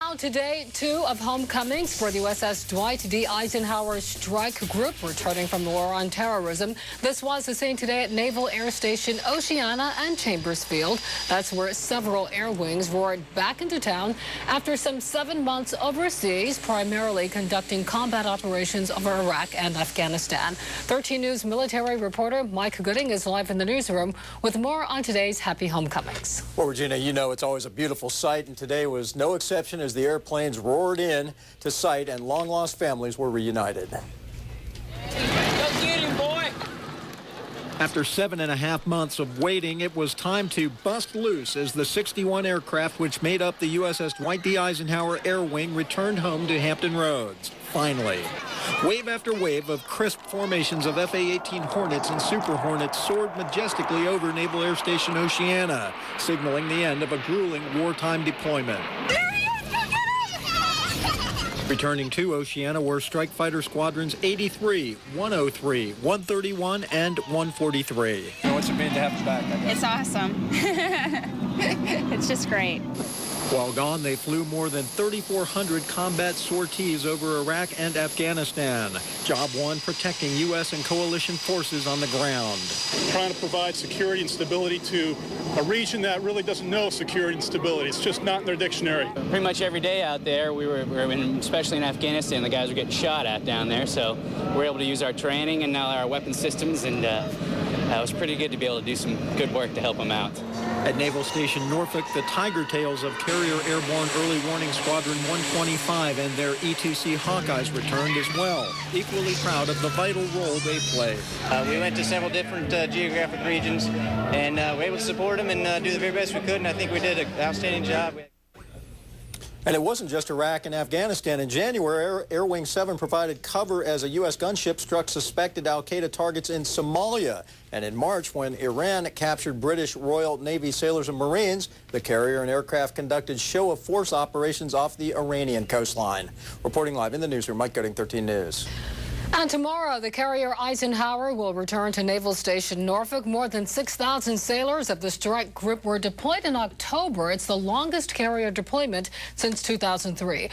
Now today, 2 of homecomings for the USS Dwight D. Eisenhower Strike Group returning from the war on terrorism. This was the scene today at Naval Air Station Oceana and Chambers Field. That's where several Airwings roared back into town after some 7 months overseas, primarily conducting combat operations over Iraq and Afghanistan. 13 News military reporter Mike Gooding is live in the newsroom with more on today's Happy Homecomings. Well, Regina, you know it's always a beautiful sight, and today was no exception as the airplanes roared in to sight and long-lost families were reunited. Go get him, boy! After 7.5 months of waiting, it was time to bust loose as the 61 aircraft which made up the USS Dwight D. Eisenhower Airwing returned home to Hampton Roads. Finally. Wave after wave of crisp formations of FA-18 Hornets and Super Hornets soared majestically over Naval Air Station Oceana, signaling the end of a grueling wartime deployment. Returning to Oceana were Strike Fighter Squadrons 83, 103, 131, and 143. What's it mean to have them back? It's awesome. It's just great. While gone, they flew more than 3,400 combat sorties over Iraq and Afghanistan. Job one, protecting U.S. and coalition forces on the ground. Trying to provide security and stability to a region that really doesn't know security and stability. It's just not in their dictionary. Pretty much every day out there, especially in Afghanistan, the guys were getting shot at down there, so we're able to use our training and now our weapon systems, and it was pretty good to be able to do some good work to help them out. At Naval Station Norfolk, the Tiger Tails of Carrier Airborne Early Warning Squadron 125 and their E-2C Hawkeyes returned as well, equally proud of the vital role they played. We went to several different geographic regions and were able to support them and do the very best we could, and I think we did an outstanding job. And it wasn't just Iraq and Afghanistan. In January, Airwing 7 provided cover as a U.S. gunship struck suspected al-Qaeda targets in Somalia. And in March, when Iran captured British Royal Navy sailors and Marines, the carrier and aircraft conducted show-of-force operations off the Iranian coastline. Reporting live in the newsroom, Mike Gooding, 13 News. And tomorrow, the carrier Eisenhower will return to Naval Station Norfolk. More than 6,000 sailors of the strike group were deployed in October. It's the longest carrier deployment since 2003.